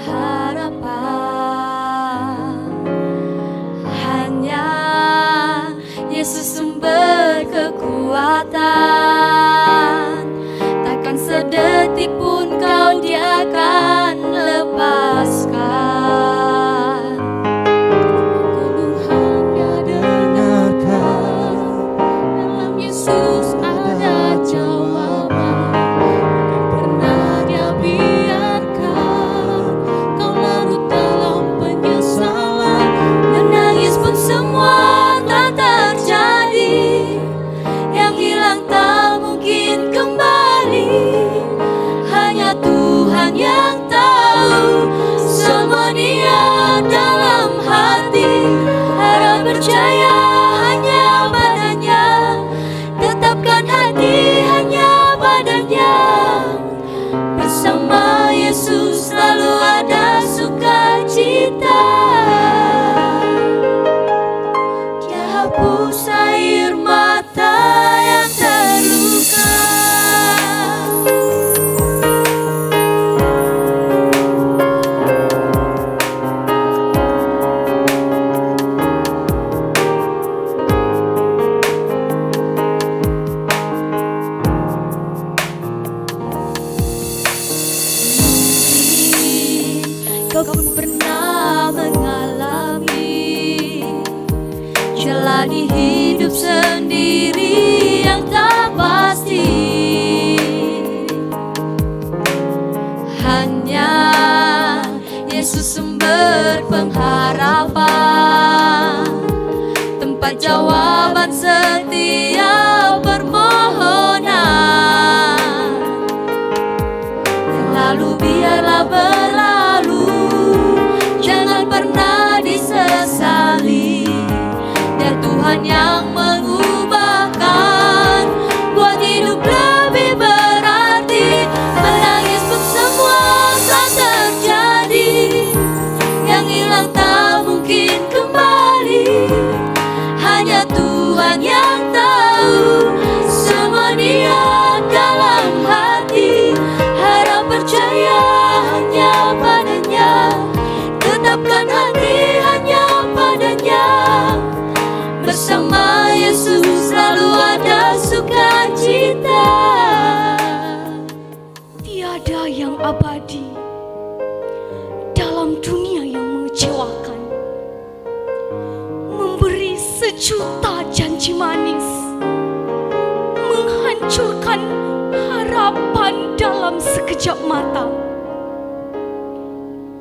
harapan. Hanya Yesus sumber kekuatan. Takkan sedetik pun kau Dia akan lepaskan. Aku hanya dengarkan, dalam Yesus ada jawaban. Pernah Dia biarkan kau larut dalam penyesalan. Menangis pun semua tak terjadi. Yang hilang tak mungkin kembali. Hanya Tuhan yang tahu semua niat dalam hati. Harap percaya hanya padanya. Tetapkan hati hanya padanya. Bersama Yesus selalu ada sukacita. Dia hapus air mata yang terluka. Kau pun pernah mengalami jalani hidup sendiri yang tak pasti. Hanya Yesus sumber pengharapan, tempat jawaban setiap permohonan. Yang lalu biarlah berlalu, jangan pernah disesali. Dan Tuhan yang mengubahkan, buat hidup lebih berarti. Menangis pun semua tak terjadi. Yang hilang tak mungkin kembali. Hanya Tuhan yang tahu semua niat dalam hati. Harap percaya hanya padanya. Tetapkan hati hanya padanya. Bersama Yesus selalu ada sukacita. Tiada yang abadi dalam dunia yang mengecewakan. Memberi sejuta janji manis, menghancurkan harapan dalam sekejap mata.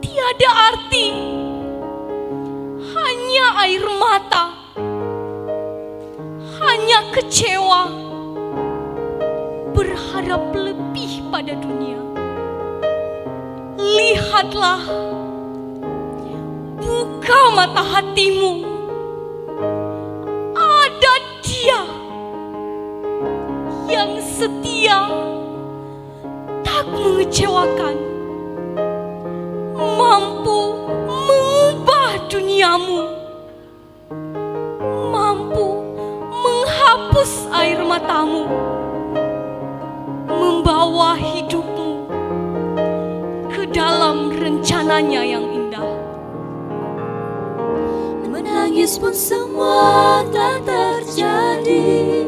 Tiada arti, hanya air mata, hanya kecewa, berharap lebih pada dunia. Lihatlah, buka mata hatimu, ada Dia yang setia, tak mengecewakan, mampu mengubah duniamu, mampu menghapus air matamu, membawa hidupmu ke dalam rencananya yang indah. Menangis pun semua tak terjadi.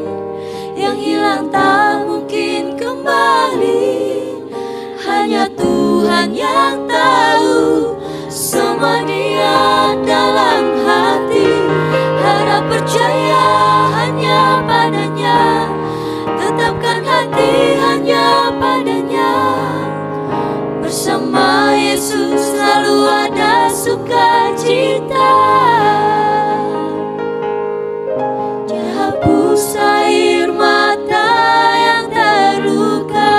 Yang hilang tak mungkin kembali. Hanya Tuhan yang tahu semua niat dalam hati. Harap percaya hanya padanya. Tetapkan hati hanya padanya. Bersama Yesus selalu ada sukacita. Dia hapus air mata yang terluka.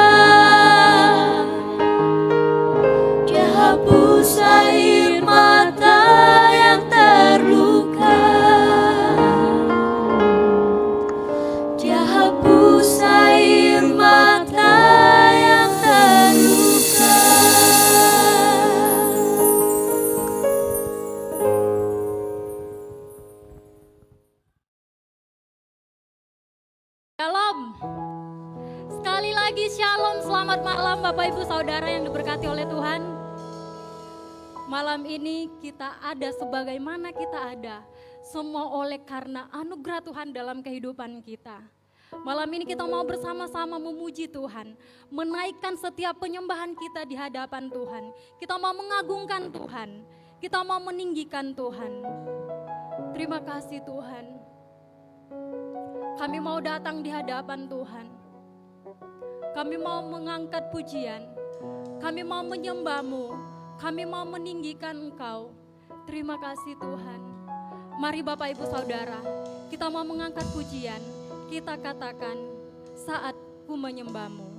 Dia hapus air mata yang terluka. Dia hapus air mata yang terluka. Shalom. Sekali lagi shalom, selamat malam Bapak Ibu Saudara yang diberkati oleh Tuhan. Malam ini kita ada sebagaimana kita ada, semua oleh karena anugerah Tuhan dalam kehidupan kita. Malam ini kita mau bersama-sama memuji Tuhan, menaikkan setiap penyembahan kita di hadapan Tuhan. Kita mau mengagungkan Tuhan, kita mau meninggikan Tuhan. Terima kasih Tuhan. Kami mau datang di hadapan Tuhan. Kami mau mengangkat pujian. Kami mau menyembah-Mu. Kami mau meninggikan Engkau. Terima kasih Tuhan. Mari Bapak Ibu Saudara, kita mau mengangkat pujian. Kita katakan, saat ku menyembah-Mu.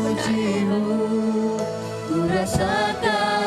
Pujimu, ku rasakan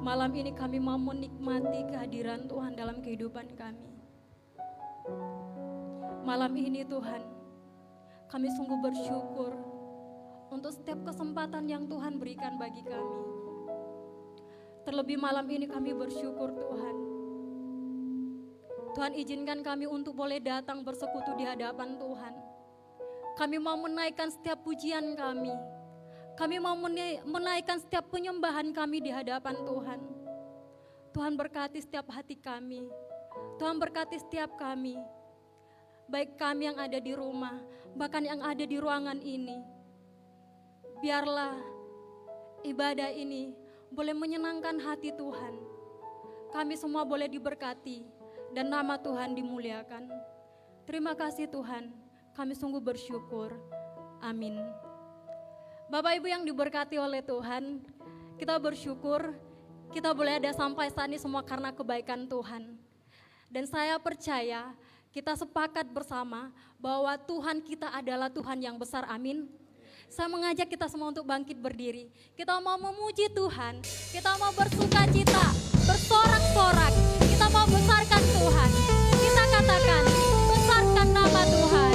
Malam ini kami mau menikmati kehadiran Tuhan dalam kehidupan kami. Malam ini Tuhan, kami sungguh bersyukur untuk setiap kesempatan yang Tuhan berikan bagi kami. Terlebih malam ini kami bersyukur Tuhan. Tuhan izinkan kami untuk boleh datang bersekutu di hadapan Tuhan. Kami mau menaikkan setiap pujian kami. Kami mau menaikkan setiap penyembahan kami di hadapan Tuhan. Tuhan berkati setiap hati kami. Tuhan berkati setiap kami. Baik kami yang ada di rumah, bahkan yang ada di ruangan ini. Biarlah ibadah ini boleh menyenangkan hati Tuhan. Kami semua boleh diberkati dan nama Tuhan dimuliakan. Terima kasih Tuhan, kami sungguh bersyukur. Amin. Bapak Ibu yang diberkati oleh Tuhan, kita bersyukur kita boleh ada sampai saat ini semua karena kebaikan Tuhan. Dan saya percaya kita sepakat bersama bahwa Tuhan kita adalah Tuhan yang besar, amin. Saya mengajak kita semua untuk bangkit berdiri. Kita mau memuji Tuhan, kita mau bersuka cita, bersorak-sorak. Kita mau besarkan Tuhan. Kita katakan, besarkan nama Tuhan.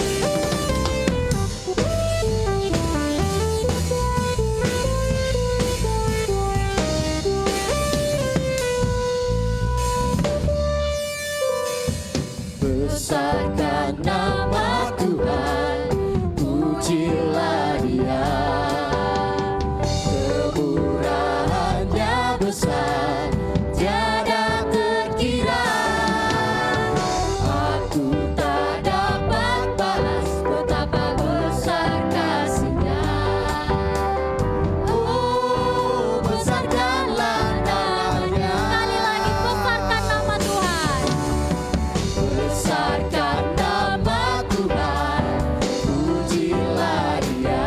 Besarkan nama Tuhan, pujilah Dia. Kemurahan-Nya besar, tiada terkira. Aku tak dapat balas betapa besar kasih-Nya. Oh, besarkanlah nama-Nya. Sekali lagi, besarkan nama Tuhan. Besarkan nama Tuhan, pujilah Dia.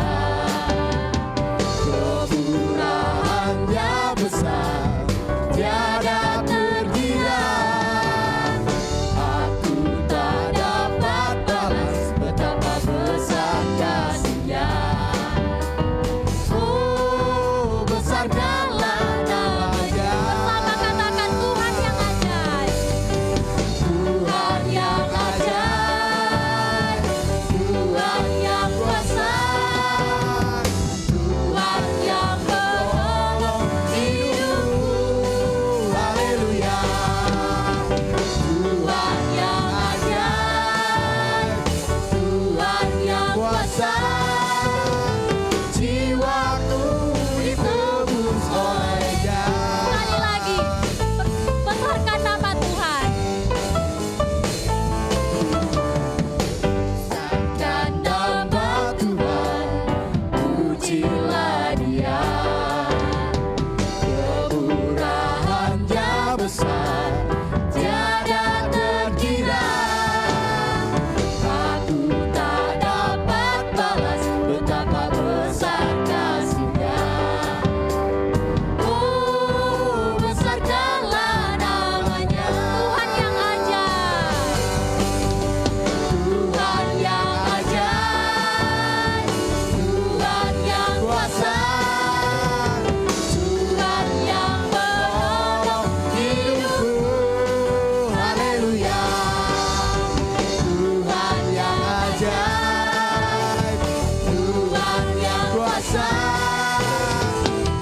Kemurahan-Nya besar, tiada terkira. Aku tak dapat balas betapa besar kasih-Nya. Oh, besarkanlah nama-Nya. Bersama katakan Tuhan yang ajaib. Tuhan yang ajaib, Tuhan yang kuasa, Tuhan yang menolong hidupku. Haleluya. Tuhan yang ajaib, Tuhan yang kuasa, jiwaku ditebus oleh Dia. Sekali lagi, besarkan nama Tuhan. Besarkan nama Tuhan, pujilah Dia. Kemurahan-Nya besar, tiada terkira. Aku tak dapat balas betapa besar kasih-Nya. Oh, besarkanlah nama-Nya. Tuhan yang ajaib. Tuhan yang ajaib, Tuhan yang kuasa, Tuhan yang menolong hidupku. Haleluya. Tuhan yang ajaib, Tuhan yang kuasa,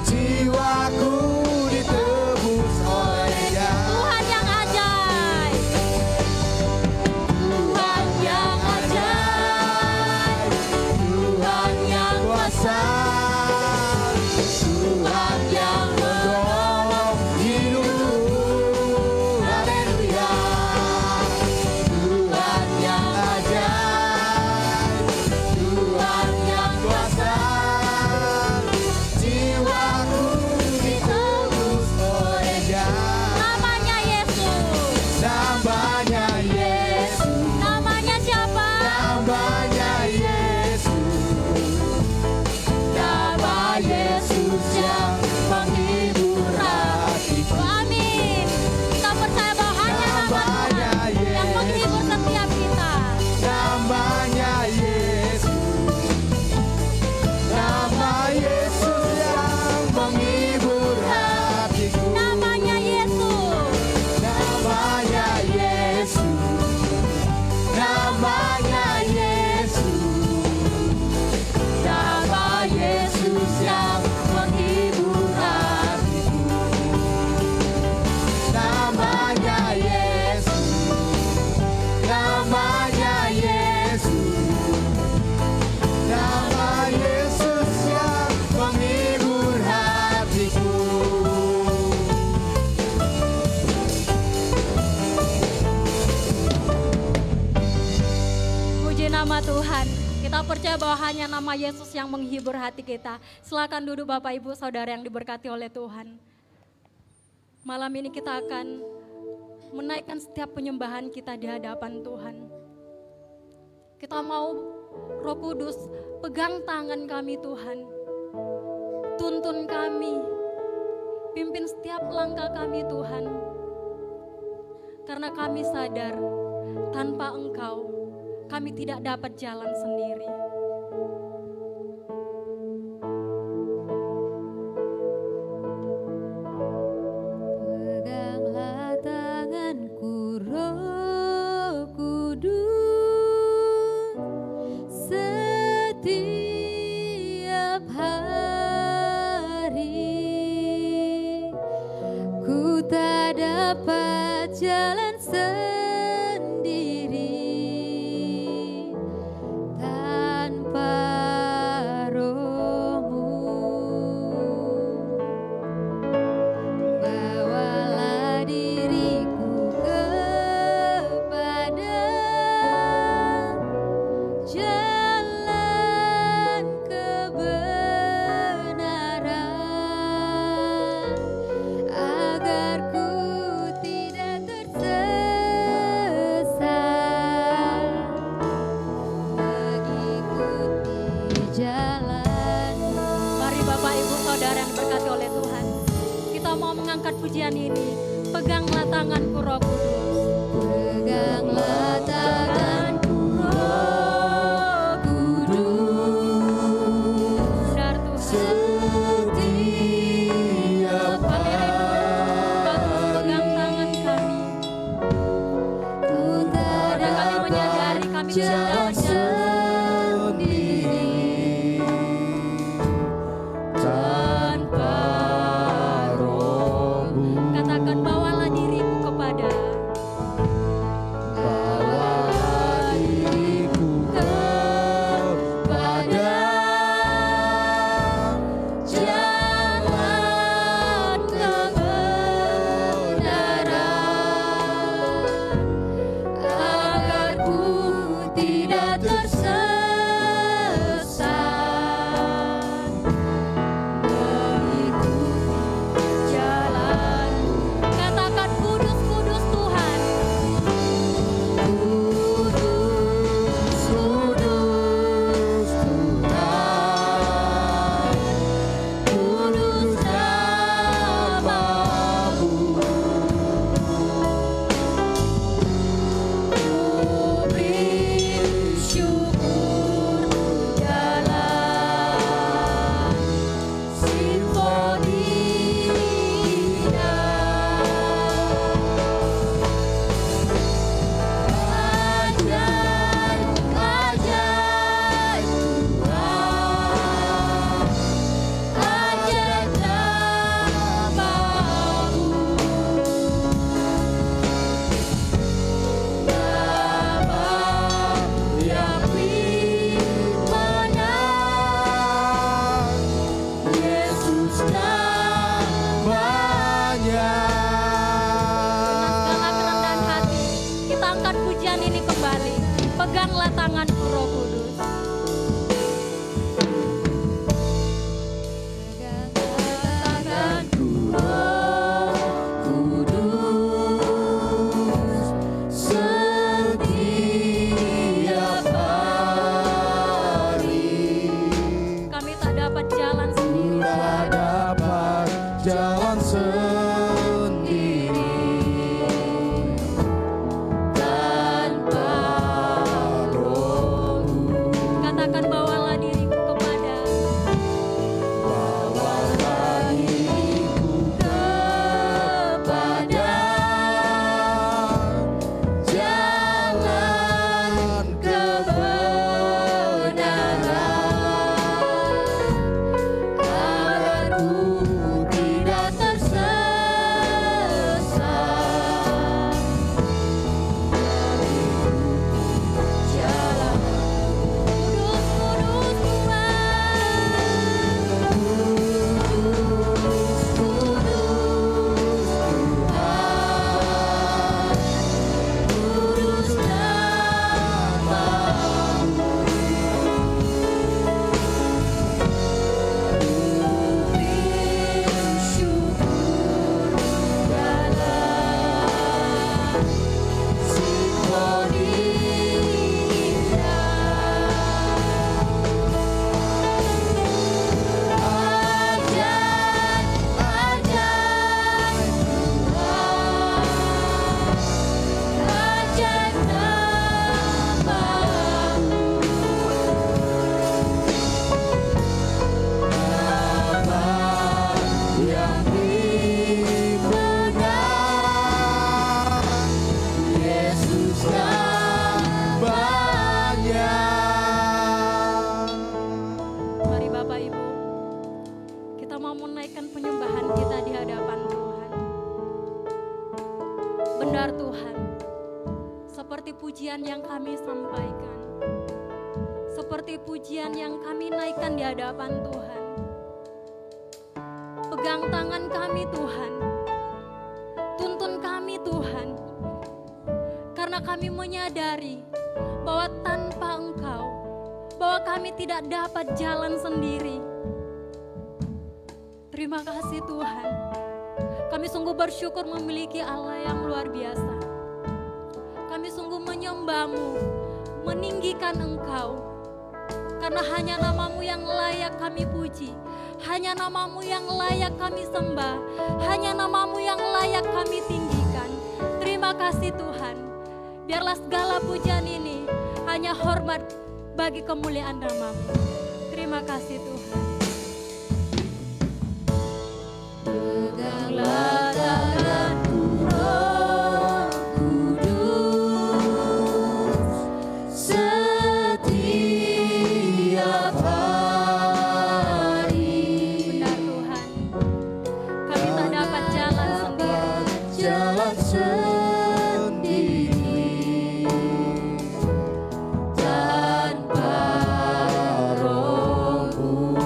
jiwaku ditebus oleh Dia. Tuhan yang ajaib. Tuhan yang ajaib, Tuhan yang kuasa, Tuhan yang menolong hidupku. Haleluya. Tuhan yang ajaib, Tuhan yang kuasa, jiwaku ditebus oleh Dia. Namanya Yesus. Namanya Yesus. Namanya siapa? Namanya Yesus, nama Yesus Kita percaya bahwa hanya nama Yesus yang menghibur hati kita. Silakan duduk Bapak Ibu Saudara yang diberkati oleh Tuhan. Malam ini kita akan menaikkan setiap penyembahan kita di hadapan Tuhan. Kita mau Roh Kudus pegang tangan kami Tuhan. Tuntun kami. Pimpin setiap langkah kami Tuhan. Karena kami sadar tanpa Engkau kami tidak dapat jalan sendiri. Peganglah tanganku Roh Kudus, setiap hari ku tak dapat jalan sendiri tanpa Roh-Mu. Bawalah diriku kepada jalan kebenaran, agar ku tidak tersesat, mengikuti jalan. Mari Bapak Ibu Saudara yang diberkati oleh Tuhan. Kita mau mengangkat pujian ini. Peganglah tanganku Roh Kudus. Peganglah tanganku Roh Kudus, Benar Tuhan. setiap Bantu pegang tangan kami. ku tak Karena kami menyadari kami tidak jalan dapat jalan sendiri tanpa Roh-Mu. Katakan bawalah diriku kepada Bawalah kita mau menaikkan penyembahan kita di hadapan Tuhan. Benar Tuhan, seperti pujian yang kami sampaikan, seperti pujian yang kami naikkan di hadapan Tuhan. Pegang tangan kami Tuhan, tuntun kami Tuhan, karena kami menyadari bahwa tanpa Engkau, bahwa kami tidak dapat jalan sendiri. Terima kasih Tuhan, kami sungguh bersyukur memiliki Allah yang luar biasa. Kami sungguh menyembah-Mu, meninggikan Engkau, karena hanya nama-Mu yang layak kami puji, hanya nama-Mu yang layak kami sembah, hanya nama-Mu yang layak kami tinggikan. Terima kasih Tuhan, biarlah segala pujian ini hanya hormat bagi kemuliaan nama-Mu. Terima kasih Tuhan. Peganglah tanganku Roh Kudus setiap hari. Benar Tuhan, kami tak dapat jalan sendiri. Jalan sendiri tanpa Roh-Mu.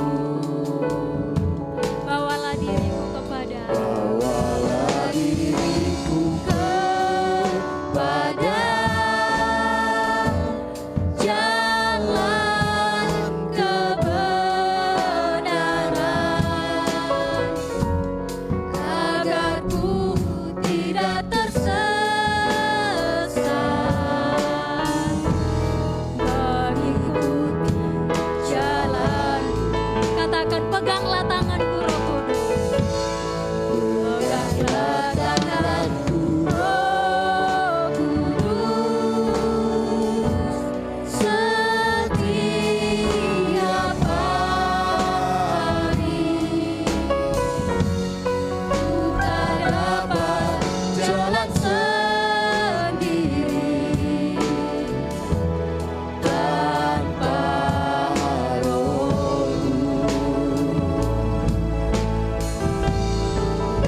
Bawalah diriku kepada Bawalah diriku kepada jalan kebenaran, agar ku tidak tersesat, mengikuti jalan. katakan peganglah tanganku Roh Kudus. Peganglah tanganku Roh Kudus setiap hari. Ku tak dapat jalan sendiri tanpa Roh-Mu.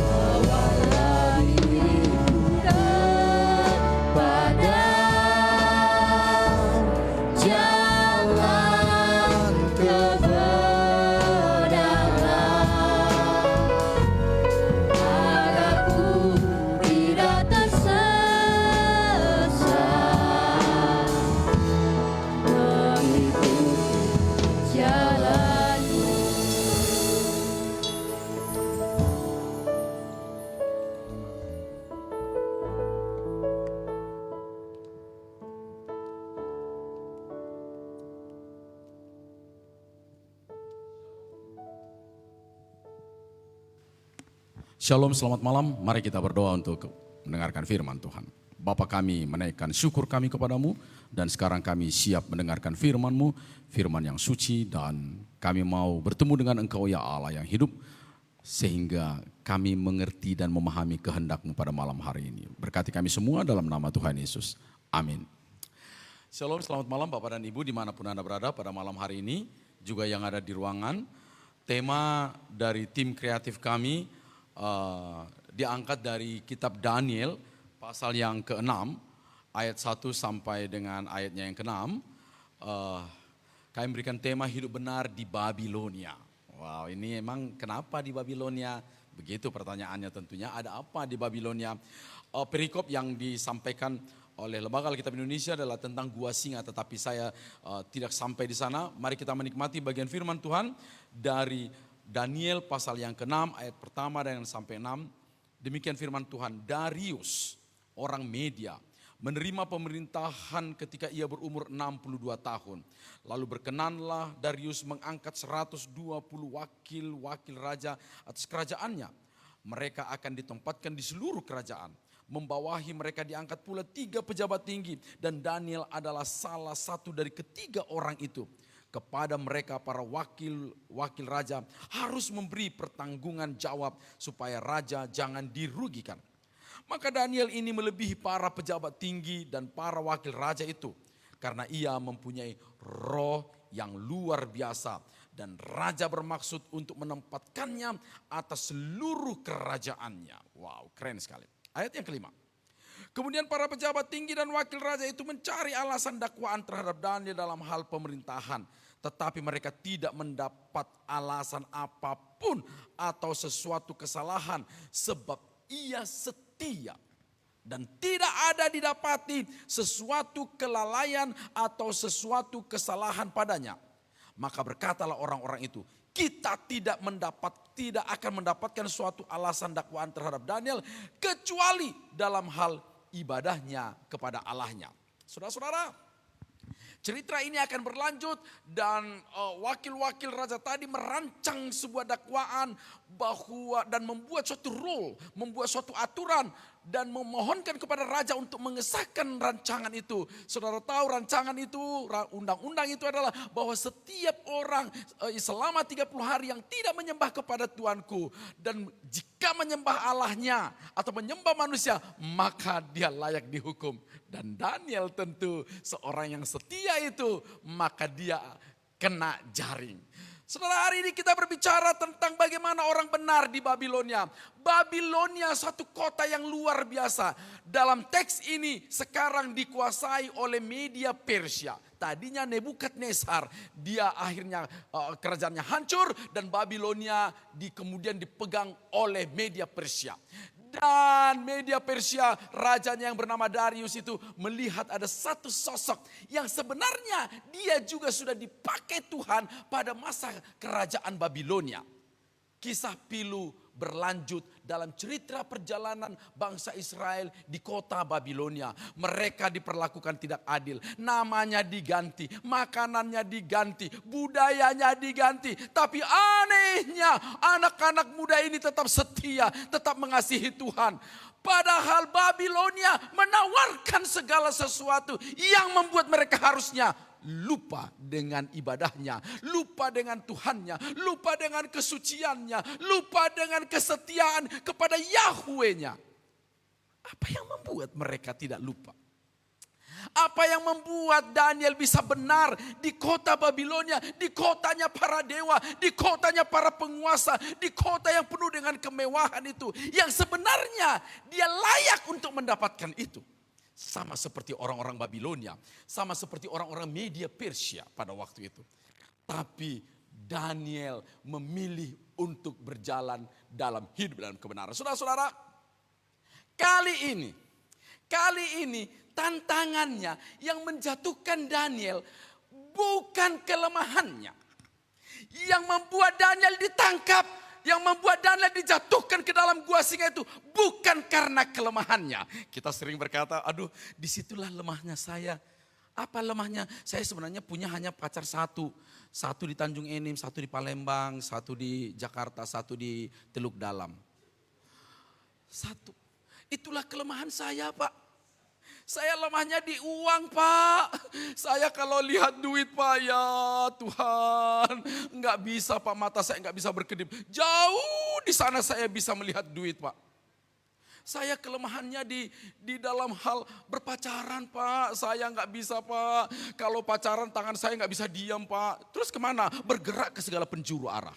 Bawalah diriku kepada jalan kebenaran, agar ku tidak tersesat, mengikuti jalan-Mu. Shalom, selamat malam. Mari kita berdoa untuk mendengarkan firman Tuhan. Bapa kami menaikkan syukur kami kepadamu dan sekarang kami siap mendengarkan firman-Mu, firman yang suci, dan kami mau bertemu dengan Engkau ya Allah yang hidup sehingga kami mengerti dan memahami kehendak-Mu pada malam hari ini. Berkati kami semua dalam nama Tuhan Yesus. Amin. Shalom, selamat malam Bapak dan Ibu dimanapun Anda berada pada malam hari ini, juga yang ada di ruangan. Tema dari tim kreatif kami diangkat dari kitab Daniel pasal yang ke-6 ayat 1 sampai dengan ayatnya yang ke-6. Kami berikan tema hidup benar di Babilonia. Wow, ini emang kenapa di Babilonia? Begitu pertanyaannya tentunya, ada apa di Babilonia? Perikop yang disampaikan oleh Lembaga Alkitab Indonesia adalah tentang gua singa, tetapi saya tidak sampai di sana. Mari kita menikmati bagian firman Tuhan dari Daniel pasal yang ke-6 ayat pertama dan sampai 6. Demikian firman Tuhan. Darius, orang Media, menerima pemerintahan ketika ia berumur 62 tahun. Lalu berkenanlah Darius mengangkat 120 wakil raja atas kerajaannya. Mereka akan ditempatkan di seluruh kerajaan. Membawahi mereka diangkat pula 3 pejabat tinggi, dan Daniel adalah salah satu dari ketiga orang itu. Kepada mereka para wakil raja harus memberi pertanggungan jawab supaya raja jangan dirugikan. Maka Daniel ini melebihi para pejabat tinggi dan para wakil raja itu, karena ia mempunyai roh yang luar biasa dan raja bermaksud untuk menempatkannya atas seluruh kerajaannya. Wow, keren sekali. Ayat yang kelima. Kemudian para pejabat tinggi dan wakil raja itu mencari alasan dakwaan terhadap Daniel dalam hal pemerintahan. Tetapi mereka tidak mendapat alasan apapun atau sesuatu kesalahan sebab ia setia. Dan tidak ada didapati sesuatu kelalaian atau sesuatu kesalahan padanya. Maka berkatalah orang-orang itu, kita tidak akan mendapatkan suatu alasan dakwaan terhadap Daniel kecuali dalam hal ibadahnya kepada Allahnya. Saudara-saudara, cerita ini akan berlanjut dan wakil-wakil raja tadi merancang sebuah dakwaan bahwa dan membuat suatu rule, membuat suatu aturan dan memohonkan kepada raja untuk mengesahkan rancangan itu. Saudara tahu rancangan itu, undang-undang itu adalah bahwa setiap orang selama 30 hari yang tidak menyembah kepada Tuanku dan jika menyembah Allahnya atau menyembah manusia, maka dia layak dihukum. Dan Daniel tentu seorang yang setia itu, maka dia kena jaring. Saudara, hari ini kita berbicara tentang bagaimana orang benar di Babilonia. Babilonia suatu kota yang luar biasa. Dalam teks ini sekarang dikuasai oleh media Persia. Tadinya Nebukadnezar, dia akhirnya kerajaannya hancur dan Babilonia kemudian dipegang oleh media Persia. Dan media Persia, rajanya yang bernama Darius itu melihat ada satu sosok yang sebenarnya dia juga sudah dipakai Tuhan pada masa kerajaan Babilonia. Kisah pilu berlanjut dalam cerita perjalanan bangsa Israel di kota Babilonia. Mereka diperlakukan tidak adil, namanya diganti, makanannya diganti, budayanya diganti. Tapi anehnya anak-anak muda ini tetap setia, tetap mengasihi Tuhan. Padahal Babilonia menawarkan segala sesuatu yang membuat mereka harusnya lupa dengan ibadahnya, lupa dengan Tuhannya, lupa dengan kesuciannya, lupa dengan kesetiaan kepada Yahweh-nya. Apa yang membuat mereka tidak lupa? Apa yang membuat Daniel bisa benar di kota Babilonia, di kotanya para dewa, di kotanya para penguasa, di kota yang penuh dengan kemewahan itu, yang sebenarnya dia layak untuk mendapatkan itu. Sama seperti orang-orang Babilonia, sama seperti orang-orang media Persia pada waktu itu. Tapi Daniel memilih untuk berjalan dalam hidup dalam kebenaran. Saudara-saudara, kali ini tantangannya yang menjatuhkan Daniel bukan kelemahannya. Yang membuat Daniel ditangkap, yang membuat Daniel dijatuhkan ke dalam gua singa itu bukan karena kelemahannya. Kita sering berkata, aduh disitulah lemahnya saya. Apa lemahnya? Saya sebenarnya punya hanya pacar satu. Satu di Tanjung Enim, satu di Palembang, satu di Jakarta, satu di Teluk Dalam. Satu. Itulah kelemahan saya, Pak. Saya lemahnya di uang, Pak. Saya kalau lihat duit, Pak, ya Tuhan, nggak bisa, Pak, mata saya nggak bisa berkedip. Jauh di sana saya bisa melihat duit, Pak. Saya kelemahannya di dalam hal berpacaran, Pak. Saya nggak bisa, Pak. Kalau pacaran tangan saya nggak bisa diam, Pak. Terus kemana? Bergerak ke segala penjuru arah.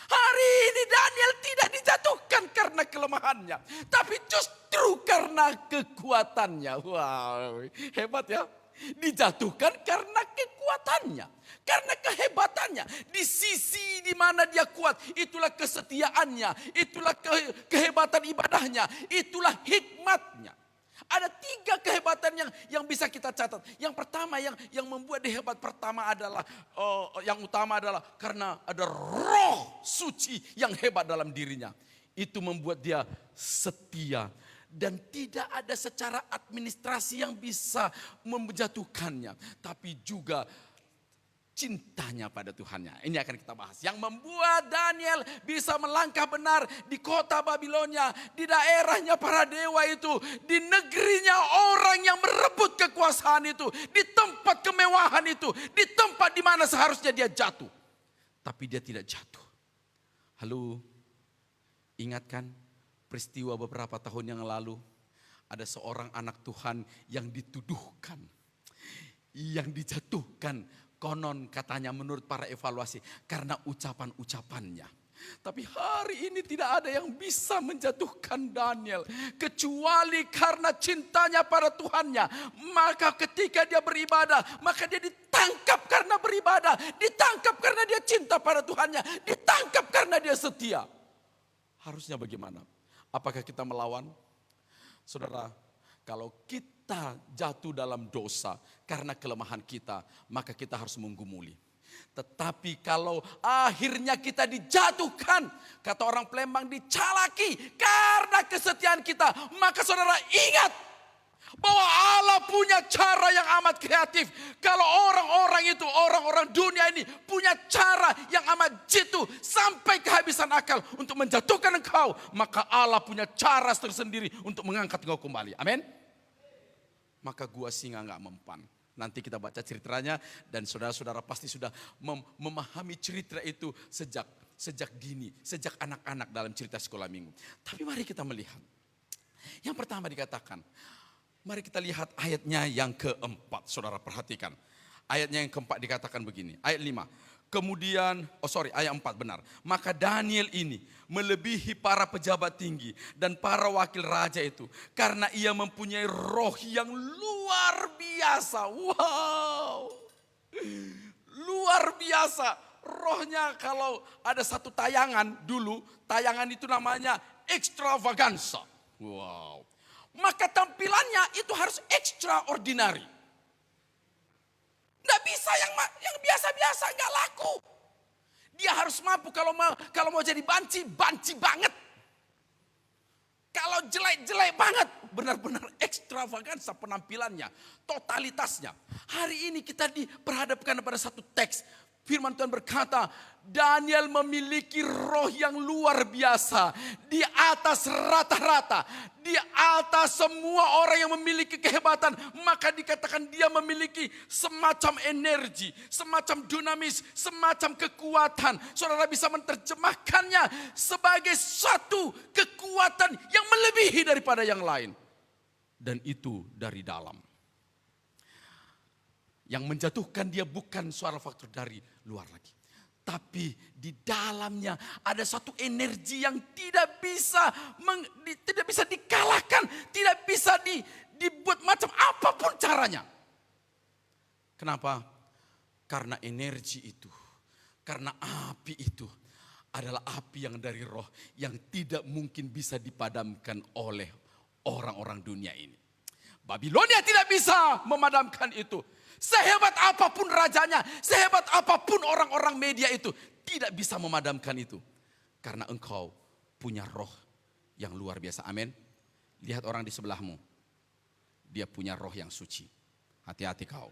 Hari ini Daniel tidak dijatuhkan karena kelemahannya, tapi justru karena kekuatannya. Wow, hebat ya. Dijatuhkan karena kekuatannya, karena kehebatannya. Di sisi di mana dia kuat, itulah kesetiaannya, itulah kehebatan ibadahnya, itulah hikmatnya. Ada 3 kehebatan yang bisa kita catat. Yang pertama yang membuat dia hebat pertama adalah yang utama adalah karena ada roh suci yang hebat dalam dirinya. Itu membuat dia setia dan tidak ada secara administrasi yang bisa menjatuhkannya, tapi juga cintanya pada Tuhannya. Ini akan kita bahas. Yang membuat Daniel bisa melangkah benar di kota Babilonia, di daerahnya para dewa itu, di negerinya orang yang merebut kekuasaan itu, di tempat kemewahan itu, di tempat di mana seharusnya dia jatuh. Tapi dia tidak jatuh. Halo, ingatkan peristiwa beberapa tahun yang lalu, ada seorang anak Tuhan yang dituduhkan, yang dijatuhkan Konon katanya menurut para evaluasi karena ucapan-ucapannya. Tapi hari ini tidak ada yang bisa menjatuhkan Daniel kecuali karena cintanya pada Tuhannya. Maka ketika dia beribadah, maka dia ditangkap karena beribadah, ditangkap karena dia cinta pada Tuhannya, ditangkap karena dia setia. Harusnya bagaimana? Apakah kita melawan? Saudara, kalau kita jatuh dalam dosa karena kelemahan kita, maka kita harus menggumuli. Tetapi kalau akhirnya kita dijatuhkan, kata orang Palembang dicalaki karena kesetiaan kita, maka saudara ingat bahwa Allah punya cara yang amat kreatif. Kalau orang-orang dunia ini punya cara yang amat jitu sampai kehabisan akal untuk menjatuhkan engkau, maka Allah punya cara tersendiri untuk mengangkat engkau kembali. Amin. Maka gua singa gak mempan. Nanti kita baca ceritanya dan saudara-saudara pasti sudah memahami cerita itu sejak dini, sejak anak-anak dalam cerita sekolah minggu. Tapi mari kita melihat. Yang pertama dikatakan, mari kita lihat ayatnya yang keempat. Saudara perhatikan. Ayatnya yang keempat dikatakan begini, ayat 5. Kemudian, ayat 4 benar. Maka Daniel ini melebihi para pejabat tinggi dan para wakil raja itu. Karena ia mempunyai roh yang luar biasa. Wow. Luar biasa. Rohnya kalau ada satu tayangan dulu, tayangan itu namanya extravaganza. Wow. Maka tampilannya itu harus extraordinary. Nggak bisa yang biasa-biasa, nggak laku. Dia harus mampu kalau mau jadi banci banget. Kalau jelek banget, benar-benar ekstravagansa penampilannya, totalitasnya. Hari ini kita diperhadapkan pada satu teks. Firman Tuhan berkata, Daniel memiliki roh yang luar biasa. Di atas rata-rata. Di atas semua orang yang memiliki kehebatan. Maka dikatakan dia memiliki semacam energi. Semacam dinamis. Semacam kekuatan. Saudara bisa menerjemahkannya sebagai satu kekuatan yang melebihi daripada yang lain. Dan itu dari dalam. Yang menjatuhkan dia bukan suara faktor dari luar lagi. Tapi di dalamnya ada satu energi yang tidak bisa dikalahkan. Tidak bisa dibuat macam apapun caranya. Kenapa? Karena energi itu. Karena api itu adalah api yang dari roh. Yang tidak mungkin bisa dipadamkan oleh orang-orang dunia ini. Babilonia tidak bisa memadamkan itu. Sehebat apapun rajanya, sehebat apapun orang-orang media itu, tidak bisa memadamkan itu. Karena engkau punya roh yang luar biasa. Amin. Lihat orang di sebelahmu. Dia punya roh yang suci. Hati-hati kau.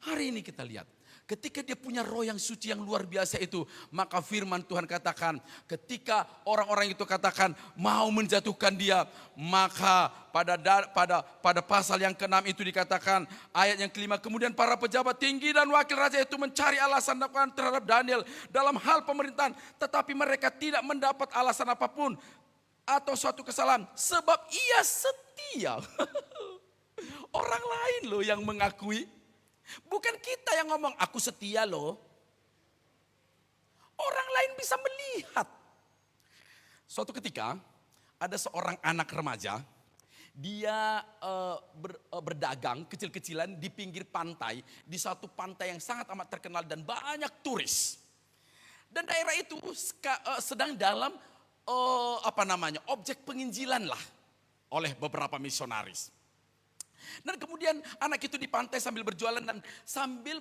Hari ini kita lihat. Ketika dia punya roh yang suci yang luar biasa itu, maka firman Tuhan katakan, ketika orang-orang itu katakan mau menjatuhkan dia, maka pada pasal yang ke-6 itu dikatakan, ayat yang ke-5, kemudian para pejabat tinggi dan wakil raja itu mencari alasan terhadap Daniel dalam hal pemerintahan, tetapi mereka tidak mendapat alasan apapun atau suatu kesalahan, sebab ia setia. Orang lain loh yang mengakui. Bukan kita yang ngomong, aku setia loh. Orang lain bisa melihat. Suatu ketika, ada seorang anak remaja. Dia berdagang kecil-kecilan di pinggir pantai. Di satu pantai yang sangat amat terkenal dan banyak turis. Dan daerah itu sedang dalam objek penginjilan lah. Oleh beberapa misionaris. Dan kemudian anak itu di pantai sambil berjualan dan sambil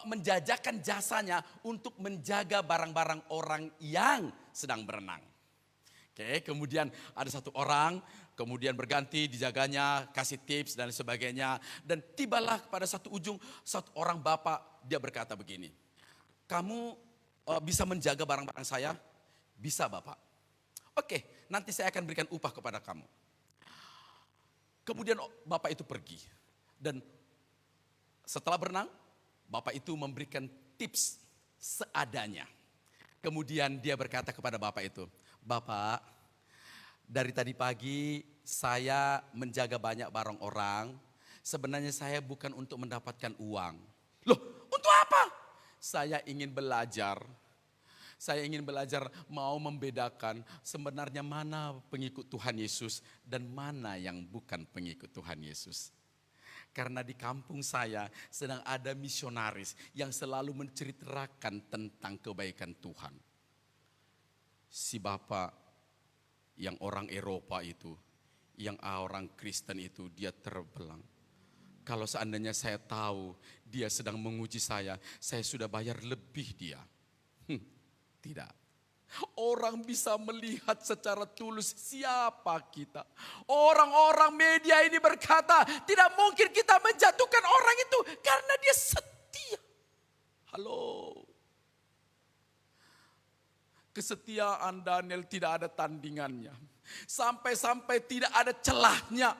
menjajakan jasanya untuk menjaga barang-barang orang yang sedang berenang. Oke, kemudian ada satu orang, kemudian berganti dijaganya, kasih tips dan sebagainya. Dan tibalah pada satu ujung, satu orang bapak, dia berkata begini, kamu bisa menjaga barang-barang saya? Bisa bapak. Oke, nanti saya akan berikan upah kepada kamu. Kemudian bapak itu pergi dan setelah berenang, bapak itu memberikan tips seadanya. Kemudian dia berkata kepada bapak itu, Bapak, dari tadi pagi saya menjaga banyak barang orang, Sebenarnya saya bukan untuk mendapatkan uang. Loh, untuk apa? Saya ingin belajar. Saya ingin belajar mau membedakan sebenarnya mana pengikut Tuhan Yesus dan mana yang bukan pengikut Tuhan Yesus. Karena di kampung saya sedang ada misionaris yang selalu menceritakan tentang kebaikan Tuhan. Si bapak yang orang Eropa itu, yang orang Kristen itu, dia terbelang. Kalau seandainya saya tahu dia sedang menguji saya sudah bayar lebih dia. Tidak. Orang bisa melihat secara tulus siapa kita. Orang-orang media ini berkata, tidak mungkin kita menjatuhkan orang itu karena dia setia. Halo. Kesetiaan Daniel tidak ada tandingannya. Sampai-sampai tidak ada celahnya.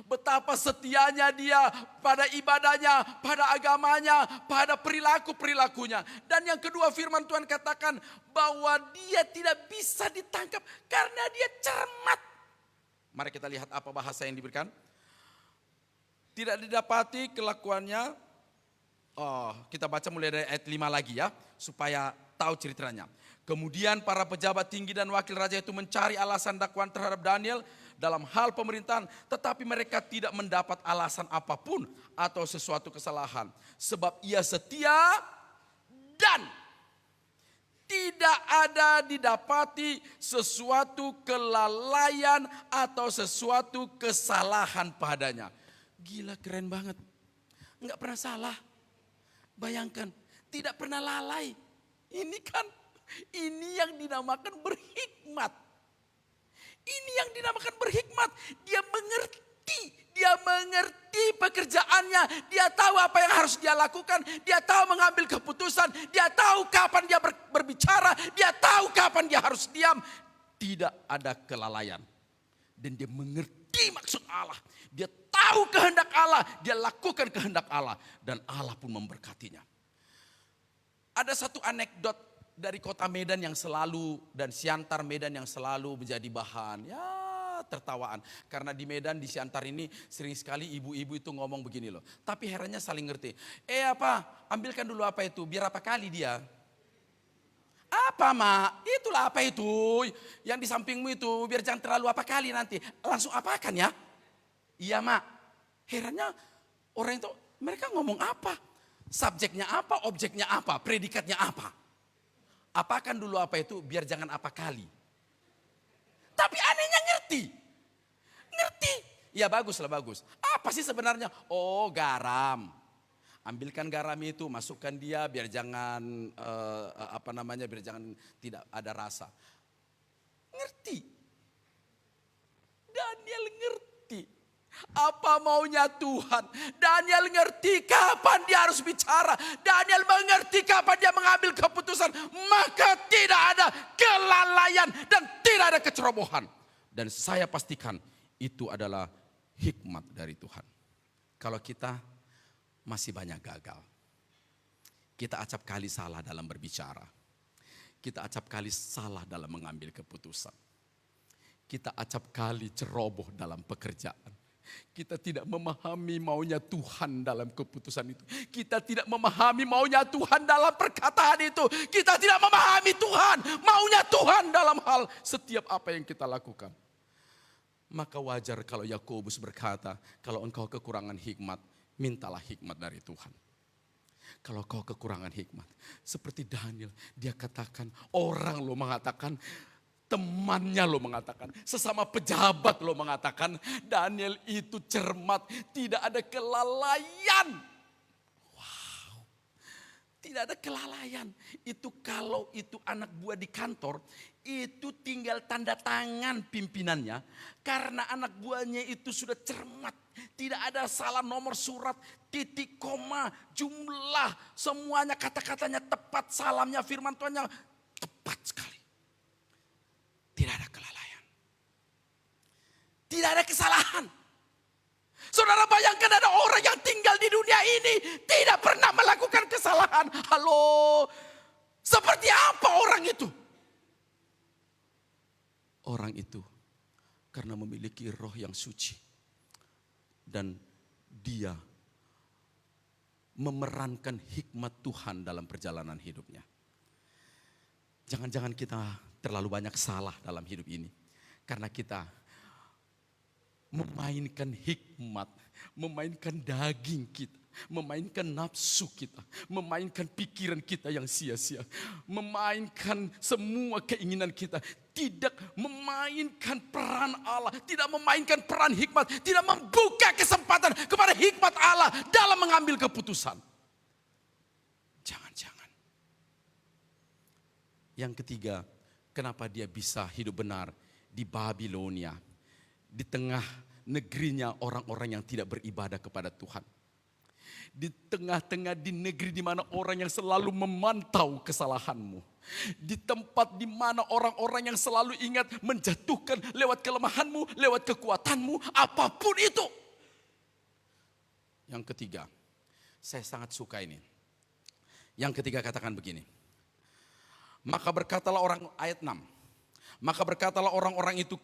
Betapa setianya dia pada ibadahnya, pada agamanya, pada perilaku-perilakunya. Dan yang kedua, firman Tuhan katakan bahwa dia tidak bisa ditangkap karena dia cermat. Mari kita lihat apa bahasa yang diberikan. Tidak didapati kelakuannya. Kita baca mulai dari ayat 5 lagi ya, supaya tahu ceritanya. Kemudian para pejabat tinggi dan wakil raja itu mencari alasan dakwaan terhadap Daniel dalam hal pemerintahan, tetapi mereka tidak mendapat alasan apapun atau sesuatu kesalahan. Sebab ia setia dan tidak ada didapati sesuatu kelalaian atau sesuatu kesalahan padanya. Gila, keren banget. Enggak pernah salah. Bayangkan, tidak pernah lalai. Ini yang dinamakan berhikmat. Ini yang dinamakan berhikmat. Dia mengerti pekerjaannya. Dia tahu apa yang harus dia lakukan. Dia tahu mengambil keputusan. Dia tahu kapan dia berbicara. Dia tahu kapan dia harus diam. Tidak ada kelalaian. Dan dia mengerti maksud Allah. Dia tahu kehendak Allah. Dia lakukan kehendak Allah. Dan Allah pun memberkatinya. Ada satu anekdot dari kota Medan yang selalu, dan Siantar Medan yang selalu menjadi bahan tertawaan. Karena di Medan, di Siantar ini sering sekali ibu-ibu itu ngomong begini loh. Tapi herannya saling ngerti. Ambilkan dulu apa itu, biar apa kali dia. Apa mak? Itulah apa itu, yang di sampingmu itu, biar jangan terlalu apa kali nanti. Langsung apakan ya? Iya mak. Herannya orang itu, mereka ngomong apa? Subjeknya apa, objeknya apa, predikatnya apa? Apakan dulu apa itu, biar jangan apa kali. Tapi anehnya ngerti. Ya baguslah, bagus. Apa sih sebenarnya? Oh, garam. Ambilkan garam itu, masukkan dia biar jangan biar jangan tidak ada rasa. Ngerti. Daniel ngerti apa maunya Tuhan. Daniel ngerti kapan dia harus bicara. Daniel mengerti kapan dia mengambil keputusan. Maka tidak ada kelalaian dan tidak ada kecerobohan. Dan saya pastikan itu adalah hikmat dari Tuhan. Kalau kita masih banyak gagal. Kita acap kali salah dalam berbicara. Kita acap kali salah dalam mengambil keputusan. Kita acap kali ceroboh dalam pekerjaan. Kita tidak memahami maunya Tuhan dalam keputusan itu. Kita tidak memahami maunya Tuhan dalam perkataan itu. Kita tidak memahami Tuhan, maunya Tuhan dalam hal setiap apa yang kita lakukan. Maka wajar kalau Yakobus berkata, kalau engkau kekurangan hikmat, mintalah hikmat dari Tuhan. Kalau kau kekurangan hikmat, seperti Daniel, dia katakan, orang lo mengatakan, temannya lo mengatakan, sesama pejabat lo mengatakan, Daniel itu cermat, tidak ada kelalaian. Wow, tidak ada kelalaian. Itu kalau itu anak buah di kantor, itu tinggal tanda tangan pimpinannya. Karena anak buahnya itu sudah cermat. Tidak ada salah nomor surat, titik, koma, jumlah, semuanya kata-katanya tepat, salamnya, firman Tuhannya tepat sekali. Tidak ada kelalaian. Tidak ada kesalahan. Saudara bayangkan ada orang yang tinggal di dunia ini tidak pernah melakukan kesalahan. Halo, seperti apa orang itu? Orang itu karena memiliki roh yang suci. Dan dia memerankan hikmat Tuhan dalam perjalanan hidupnya. Jangan-jangan kita terlalu banyak salah dalam hidup ini. Karena kita memainkan hikmat, memainkan daging kita, memainkan nafsu kita, memainkan pikiran kita yang sia-sia, memainkan semua keinginan kita, tidak memainkan peran Allah, tidak memainkan peran hikmat, tidak membuka kesempatan kepada hikmat Allah dalam mengambil keputusan. Jangan-jangan. Yang ketiga, kenapa dia bisa hidup benar di Babilonia, di tengah negerinya orang-orang yang tidak beribadah kepada Tuhan. Di tengah-tengah di negeri di mana orang yang selalu memantau kesalahanmu. Di tempat di mana orang-orang yang selalu ingat menjatuhkan lewat kelemahanmu, lewat kekuatanmu, apapun itu. Yang ketiga, saya sangat suka ini. Yang ketiga katakan begini. Maka berkatalah orang, ayat 6. Maka berkatalah orang-orang itu,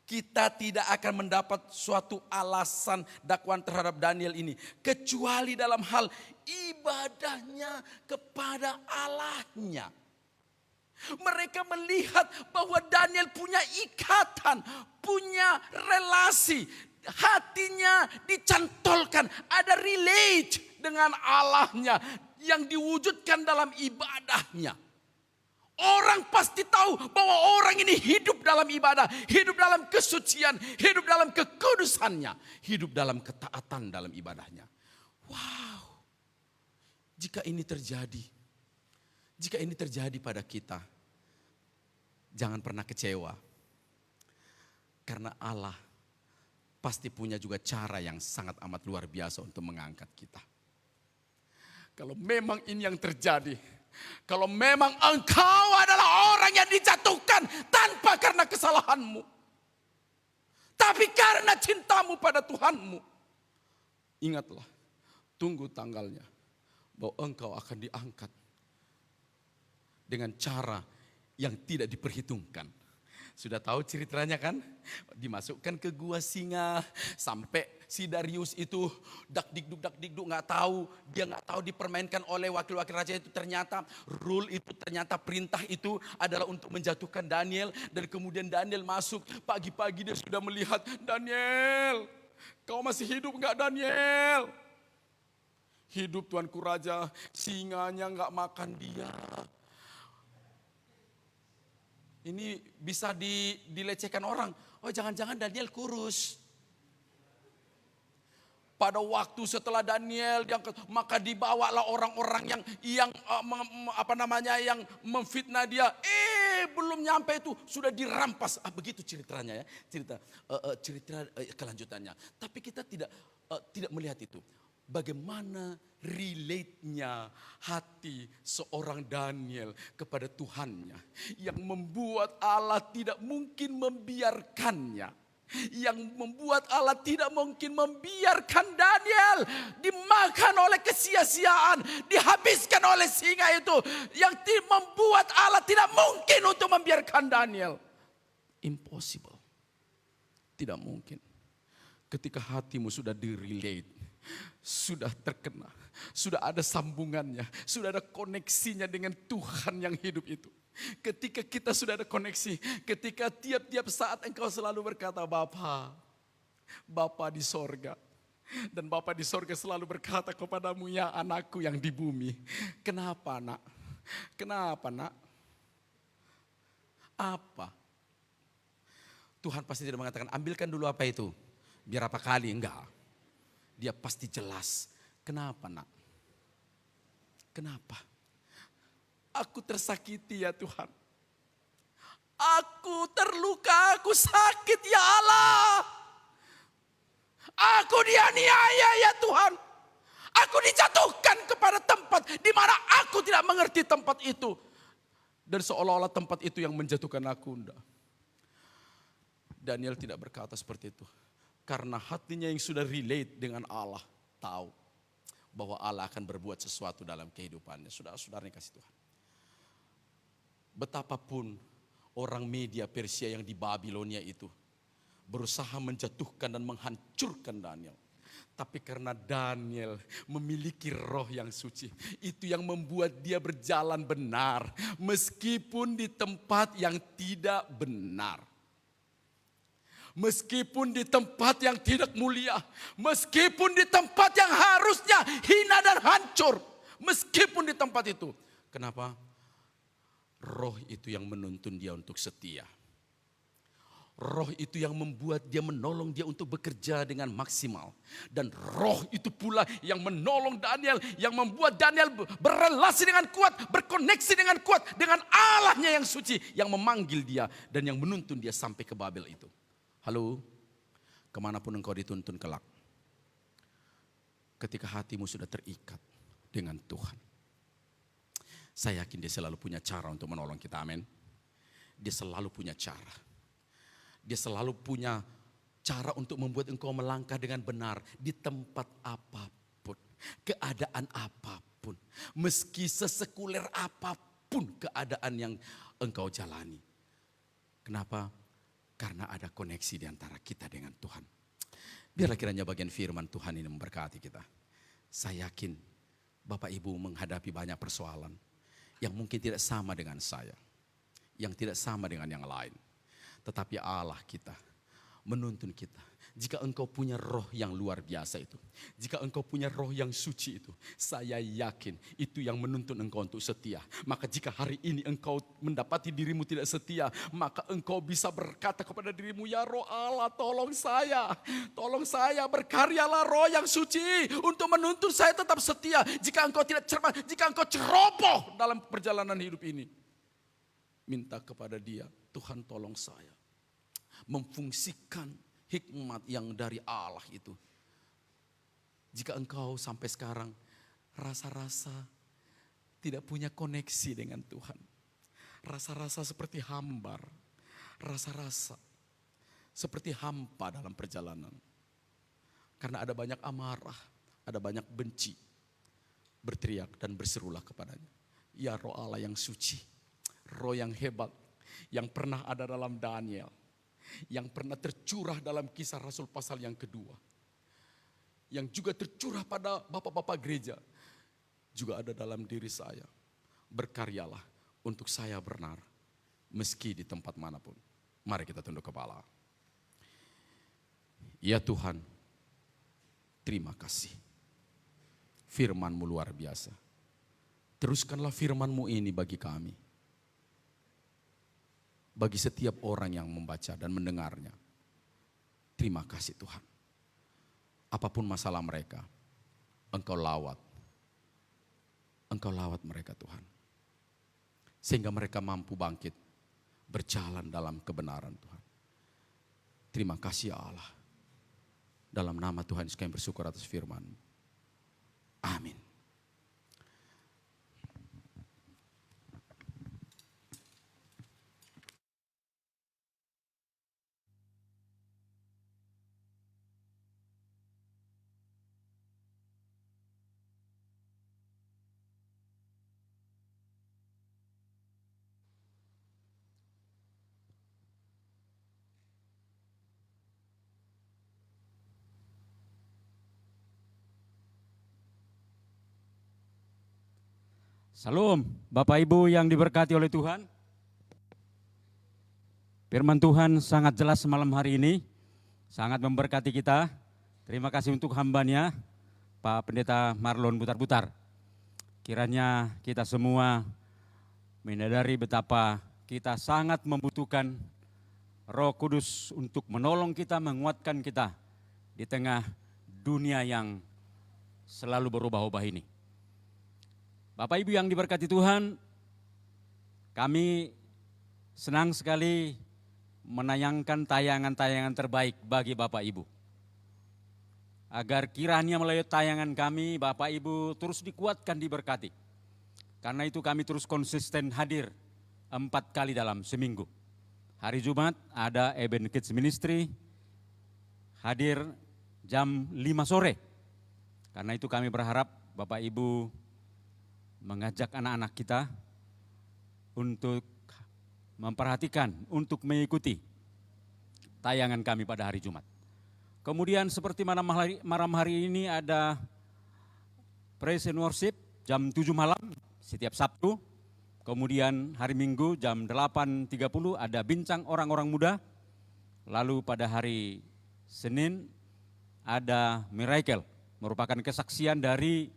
kita tidak akan mendapat suatu alasan dakwaan terhadap Daniel ini. Kecuali dalam hal ibadahnya kepada Allahnya. Mereka melihat bahwa Daniel punya ikatan, punya relasi. Hatinya dicantolkan, ada relate dengan Allahnya yang diwujudkan dalam ibadahnya. Orang pasti tahu bahwa orang ini hidup dalam ibadah, hidup dalam kesucian, hidup dalam kekudusannya, hidup dalam ketaatan dalam ibadahnya. Wow, jika ini terjadi pada kita, jangan pernah kecewa. Karena Allah pasti punya juga cara yang sangat amat luar biasa untuk mengangkat kita. Kalau memang ini yang terjadi, kalau memang engkau adalah orang yang dijatuhkan tanpa karena kesalahanmu, tapi karena cintamu pada Tuhanmu, ingatlah, tunggu tanggalnya bahwa engkau akan diangkat dengan cara yang tidak diperhitungkan. Sudah tahu ceritanya kan? Dimasukkan ke gua singa sampai si Darius itu dakdikduk nggak tahu, dia nggak tahu dipermainkan oleh wakil-wakil raja itu. Ternyata rule itu, ternyata perintah itu adalah untuk menjatuhkan Daniel. Dan kemudian Daniel masuk, pagi-pagi dia sudah melihat, Daniel, kau masih hidup nggak Daniel? Hidup tuanku raja, singanya nggak makan dia. Ini bisa dilecehkan orang. Oh, jangan-jangan Daniel kurus. Pada waktu setelah Daniel diangkat, maka dibawalah orang-orang yang memfitnah dia. Belum nyampe itu sudah dirampas. Begitu ceritanya ya, cerita kelanjutannya. Tapi kita tidak melihat itu. Bagaimana relate-nya hati seorang Daniel kepada Tuhannya. Yang membuat Allah tidak mungkin membiarkannya. Yang membuat Allah tidak mungkin membiarkan Daniel dimakan oleh kesia-siaan. Dihabiskan oleh singa itu. Yang membuat Allah tidak mungkin untuk membiarkan Daniel. Impossible. Tidak mungkin. Ketika hatimu sudah di-relate, sudah terkena, sudah ada sambungannya, sudah ada koneksinya dengan Tuhan yang hidup itu. Ketika kita sudah ada koneksi, ketika tiap-tiap saat engkau selalu berkata, Bapa di sorga. Dan Bapa di sorga selalu berkata kepadamu, ya anakku yang di bumi. Kenapa nak? Kenapa nak? Apa? Tuhan pasti tidak mengatakan, ambilkan dulu apa itu. Biar apa kali, enggak. Dia pasti jelas. Kenapa nak? Kenapa? Aku tersakiti ya Tuhan. Aku terluka, aku sakit ya Allah. Aku dianiaya ya Tuhan. Aku dijatuhkan kepada tempat di mana aku tidak mengerti tempat itu. Dan seolah-olah tempat itu yang menjatuhkan aku. Enggak. Daniel tidak berkata seperti itu. Karena hatinya yang sudah relate dengan Allah, tahu bahwa Allah akan berbuat sesuatu dalam kehidupannya. Saudara-saudara yang kasih Tuhan. Betapapun orang media Persia yang di Babilonia itu berusaha menjatuhkan dan menghancurkan Daniel. Tapi karena Daniel memiliki roh yang suci, itu yang membuat dia berjalan benar meskipun di tempat yang tidak benar. Meskipun di tempat yang tidak mulia, meskipun di tempat yang harusnya hina dan hancur, meskipun di tempat itu. Kenapa? Roh itu yang menuntun dia untuk setia. Roh itu yang membuat dia menolong dia untuk bekerja dengan maksimal. Dan roh itu pula yang menolong Daniel, yang membuat Daniel berrelasi dengan kuat, berkoneksi dengan kuat, dengan Allahnya yang suci, yang memanggil dia dan yang menuntun dia sampai ke Babel itu. Halo, kemanapun engkau dituntun kelak, ketika hatimu sudah terikat dengan Tuhan, saya yakin dia selalu punya cara untuk menolong kita, amin. Dia selalu punya cara. Dia selalu punya cara untuk membuat engkau melangkah dengan benar di tempat apapun, keadaan apapun, meski sesekuler apapun keadaan yang engkau jalani. Kenapa? Karena ada koneksi di antara kita dengan Tuhan. Biarlah kiranya bagian firman Tuhan ini memberkati kita. Saya yakin Bapak Ibu menghadapi banyak persoalan yang mungkin tidak sama dengan saya, yang tidak sama dengan yang lain. Tetapi Allah kita menuntun kita. Jika engkau punya roh yang luar biasa itu, jika engkau punya roh yang suci itu, saya yakin itu yang menuntun engkau untuk setia. Maka jika hari ini engkau mendapati dirimu tidak setia, maka engkau bisa berkata kepada dirimu, ya roh Allah tolong saya berkaryalah roh yang suci untuk menuntun saya tetap setia. Jika engkau tidak cermat, jika engkau ceroboh dalam perjalanan hidup ini, minta kepada dia, Tuhan tolong saya memfungsikan hikmat yang dari Allah itu. Jika engkau sampai sekarang rasa-rasa tidak punya koneksi dengan Tuhan, rasa-rasa seperti hambar, rasa-rasa seperti hampa dalam perjalanan, karena ada banyak amarah, ada banyak benci, berteriak dan berserulah kepadanya, ya roh Allah yang suci, roh yang hebat, yang pernah ada dalam Daniel, yang pernah tercurah dalam Kisah Rasul pasal yang kedua, yang juga tercurah pada bapak-bapak gereja, juga ada dalam diri saya. Berkaryalah untuk saya benar, meski di tempat manapun. Mari kita tunduk kepala. Ya Tuhan, terima kasih. Firman-Mu luar biasa. Teruskanlah firman-Mu ini bagi kami. Bagi setiap orang yang membaca dan mendengarnya. Terima kasih Tuhan. Apapun masalah mereka, Engkau lawat. Engkau lawat mereka Tuhan. Sehingga mereka mampu bangkit, berjalan dalam kebenaran Tuhan. Terima kasih ya Allah. Dalam nama Tuhan Yesus kami bersyukur atas firman-Mu. Amin. Salam, Bapak Ibu yang diberkati oleh Tuhan. Firman Tuhan sangat jelas malam hari ini, sangat memberkati kita. Terima kasih untuk hambanya, Pak Pendeta Marlon Butar-Butar. Kiranya kita semua menyadari betapa kita sangat membutuhkan Roh Kudus untuk menolong kita, menguatkan kita di tengah dunia yang selalu berubah-ubah ini. Bapak Ibu yang diberkati Tuhan, kami senang sekali menayangkan tayangan-tayangan terbaik bagi Bapak Ibu. Agar kiranya melalui tayangan kami, Bapak Ibu terus dikuatkan, diberkati. Karena itu kami terus konsisten hadir 4 kali dalam seminggu. Hari Jumat ada Eben Kids Ministry, hadir jam 5 sore. Karena itu kami berharap Bapak Ibu mengajak anak-anak kita untuk memperhatikan, untuk mengikuti tayangan kami pada hari Jumat. Kemudian seperti malam hari ini ada praise and worship jam 7 malam setiap Sabtu. Kemudian hari Minggu jam 8.30 ada bincang orang-orang muda. Lalu pada hari Senin ada miracle, merupakan kesaksian dari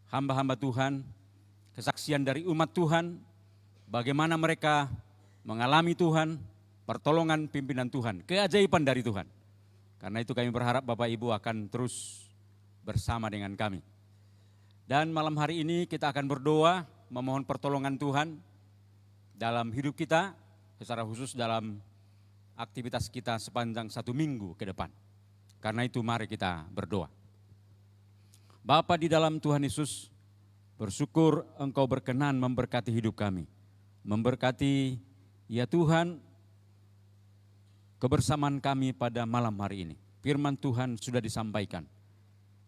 hamba-hamba Tuhan, kesaksian dari umat Tuhan, bagaimana mereka mengalami Tuhan, pertolongan pimpinan Tuhan, keajaiban dari Tuhan. Karena itu kami berharap Bapak Ibu akan terus bersama dengan kami. Dan malam hari ini kita akan berdoa, memohon pertolongan Tuhan dalam hidup kita, secara khusus dalam aktivitas kita sepanjang 1 minggu ke depan. Karena itu mari kita berdoa. Bapa di dalam Tuhan Yesus, bersyukur Engkau berkenan memberkati hidup kami. Memberkati ya Tuhan kebersamaan kami pada malam hari ini. Firman Tuhan sudah disampaikan.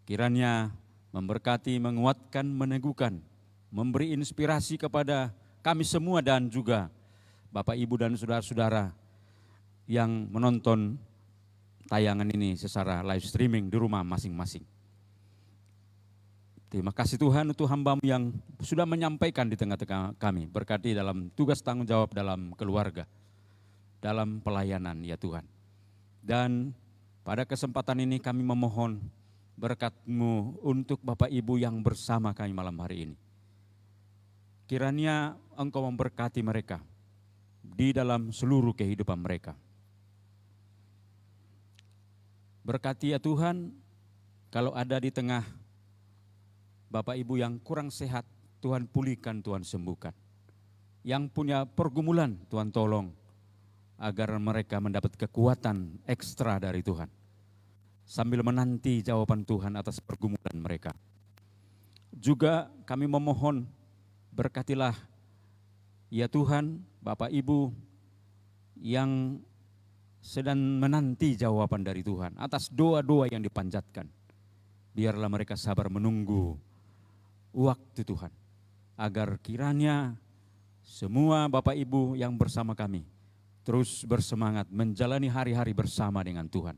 Kiranya memberkati, menguatkan, meneguhkan, memberi inspirasi kepada kami semua dan juga Bapak Ibu dan saudara-saudara yang menonton tayangan ini secara live streaming di rumah masing-masing. Terima kasih Tuhan untuk hamba-Mu yang sudah menyampaikan di tengah-tengah kami. Berkati dalam tugas tanggung jawab dalam keluarga, dalam pelayanan ya Tuhan. Dan pada kesempatan ini kami memohon berkat-Mu untuk Bapak Ibu yang bersama kami malam hari ini. Kiranya Engkau memberkati mereka di dalam seluruh kehidupan mereka. Berkati ya Tuhan, kalau ada di tengah Bapak Ibu yang kurang sehat, Tuhan pulihkan, Tuhan sembuhkan. Yang punya pergumulan, Tuhan tolong agar mereka mendapat kekuatan ekstra dari Tuhan. Sambil menanti jawaban Tuhan atas pergumulan mereka. Juga kami memohon berkatilah ya Tuhan Bapak Ibu yang sedang menanti jawaban dari Tuhan atas doa-doa yang dipanjatkan. Biarlah mereka sabar menunggu waktu Tuhan, agar kiranya semua Bapak Ibu yang bersama kami terus bersemangat menjalani hari-hari bersama dengan Tuhan.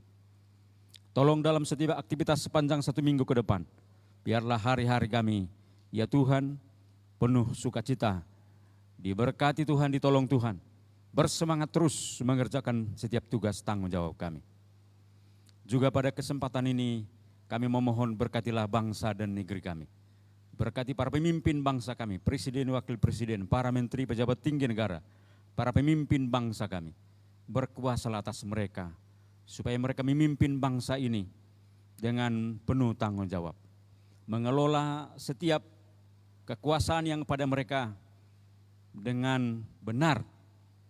Tolong dalam setiap aktivitas sepanjang 1 minggu ke depan, biarlah hari-hari kami, ya Tuhan, penuh sukacita, diberkati Tuhan, ditolong Tuhan, bersemangat terus mengerjakan setiap tugas tanggung jawab kami. Juga pada kesempatan ini, kami memohon berkatilah bangsa dan negeri kami. Berkati para pemimpin bangsa kami, presiden, wakil presiden, para menteri, pejabat tinggi negara, para pemimpin bangsa kami. Berkuasalah atas mereka, supaya mereka memimpin bangsa ini dengan penuh tanggung jawab. Mengelola setiap kekuasaan yang pada mereka dengan benar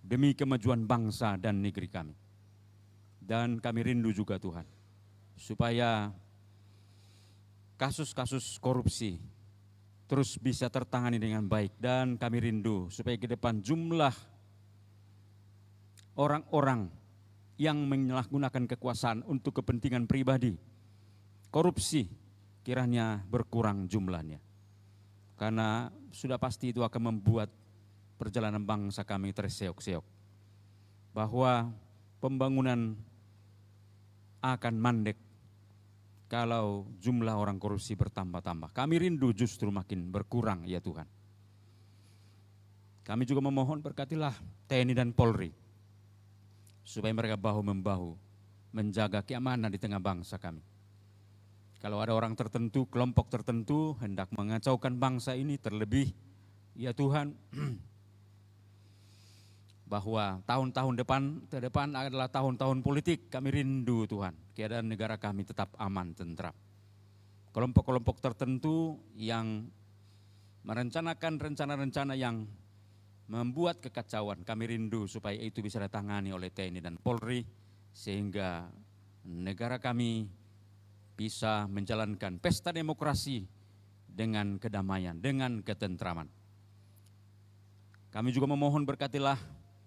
demi kemajuan bangsa dan negeri kami. Dan kami rindu juga Tuhan, supaya kasus-kasus korupsi terus bisa tertangani dengan baik. Dan kami rindu supaya ke depan jumlah orang-orang yang menyalahgunakan kekuasaan untuk kepentingan pribadi, korupsi, kiranya berkurang jumlahnya. Karena sudah pasti itu akan membuat perjalanan bangsa kami terseok-seok. Bahwa pembangunan akan mandek kalau jumlah orang korupsi bertambah-tambah. Kami rindu justru makin berkurang ya Tuhan. Kami juga memohon berkatilah TNI dan Polri, supaya mereka bahu-membahu menjaga keamanan di tengah bangsa kami. Kalau ada orang tertentu, kelompok tertentu hendak mengacaukan bangsa ini, terlebih ya Tuhan, bahwa tahun-tahun ke depan adalah tahun-tahun politik. Kami rindu Tuhan, keadaan negara kami tetap aman, tentram. Kelompok-kelompok tertentu yang merencanakan rencana-rencana yang membuat kekacauan, kami rindu supaya itu bisa ditangani oleh TNI dan Polri, sehingga negara kami bisa menjalankan pesta demokrasi dengan kedamaian, dengan ketentraman. Kami juga memohon berkatilah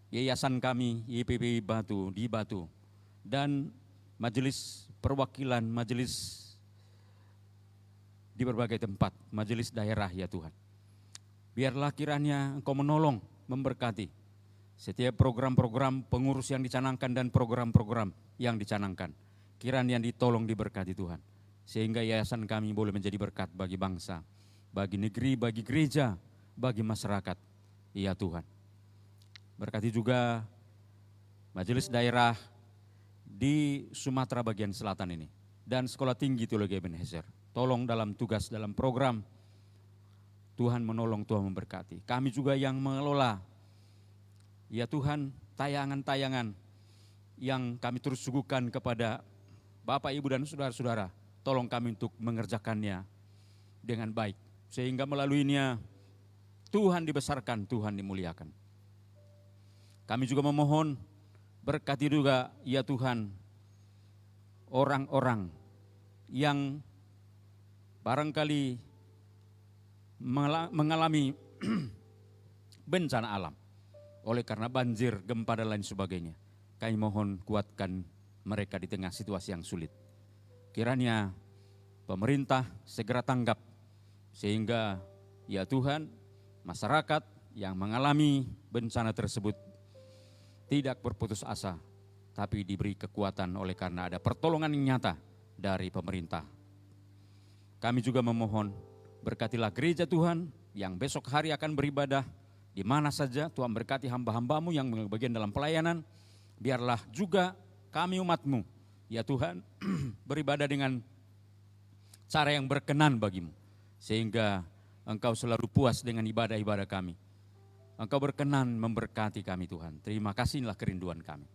yayasan kami YPP Batu di Batu dan majelis perwakilan, majelis di berbagai tempat, majelis daerah ya Tuhan. Biarlah kiranya Engkau menolong, memberkati setiap program-program pengurus yang dicanangkan dan program-program yang dicanangkan. kiranya ditolong diberkati Tuhan. Sehingga yayasan kami boleh menjadi berkat bagi bangsa, bagi negeri, bagi gereja, bagi masyarakat. Ya Tuhan. Berkati juga majelis daerah di Sumatera bagian selatan ini dan Sekolah Tinggi Teologi Ebenezer. Tolong dalam tugas, dalam program, Tuhan menolong, Tuhan memberkati. Kami juga yang mengelola, ya Tuhan, tayangan-tayangan yang kami terus suguhkan kepada Bapak, Ibu, dan saudara-saudara. Tolong kami untuk mengerjakannya dengan baik. Sehingga melaluinya Tuhan dibesarkan, Tuhan dimuliakan. Kami juga memohon berkati juga, ya Tuhan, orang-orang yang barangkali mengalami bencana alam oleh karena banjir, gempa dan lain sebagainya. Kami mohon kuatkan mereka di tengah situasi yang sulit. Kiranya pemerintah segera tanggap sehingga ya Tuhan, masyarakat yang mengalami bencana tersebut tidak berputus asa, tapi diberi kekuatan oleh karena ada pertolongan yang nyata dari pemerintah. Kami juga memohon berkatilah gereja Tuhan yang besok hari akan beribadah di mana saja. Tuhan berkati hamba-hambamu yang bagian dalam pelayanan. Biarlah juga kami umatmu, ya Tuhan, beribadah dengan cara yang berkenan bagimu. Sehingga Engkau selalu puas dengan ibadah-ibadah kami. Engkau berkenan memberkati kami Tuhan. Terima kasih, inilah kerinduan kami.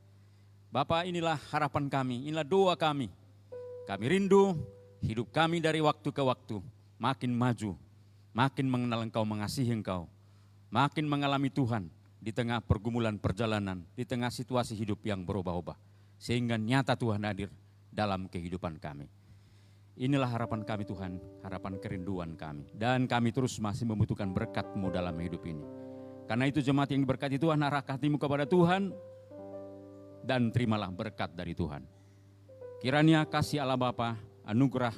Bapa, inilah harapan kami, inilah doa kami. Kami rindu hidup kami dari waktu ke waktu makin maju, makin mengenal Engkau, mengasihi Engkau, makin mengalami Tuhan di tengah pergumulan perjalanan, di tengah situasi hidup yang berubah-ubah. Sehingga nyata Tuhan hadir dalam kehidupan kami. Inilah harapan kami Tuhan, harapan kerinduan kami. Dan kami terus masih membutuhkan berkat-Mu dalam hidup ini. Karena itu jemaat yang diberkati Tuhan, arahkan hatimu kepada Tuhan dan terimalah berkat dari Tuhan. Kiranya kasih Allah Bapa, anugerah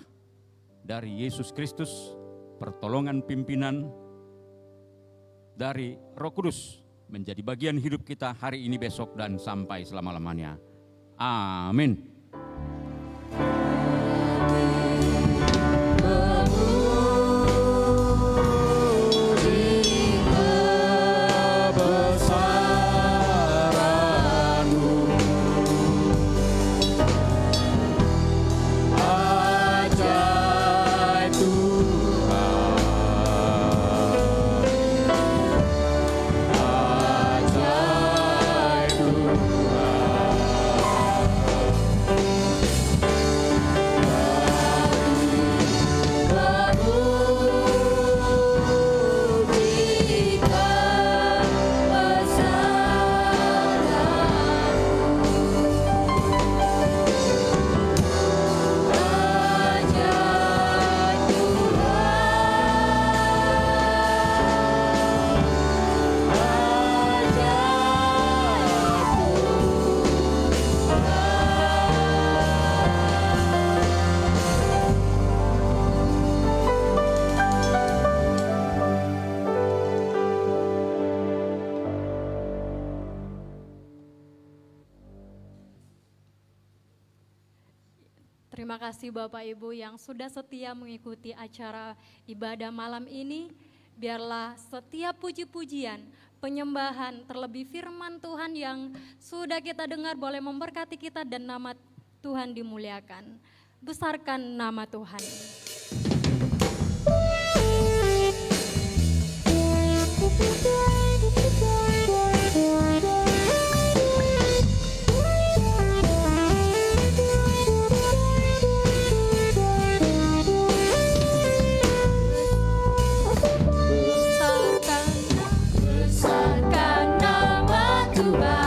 dari Yesus Kristus, pertolongan pimpinan dari Roh Kudus menjadi bagian hidup kita hari ini, besok, dan sampai selama-lamanya. Amin. Terima kasih Bapak Ibu yang sudah setia mengikuti acara ibadah malam ini. Biarlah setiap puji-pujian, penyembahan, terlebih firman Tuhan yang sudah kita dengar boleh memberkati kita dan nama Tuhan dimuliakan. Besarkan nama Tuhan. Besarkan nama Tuhan.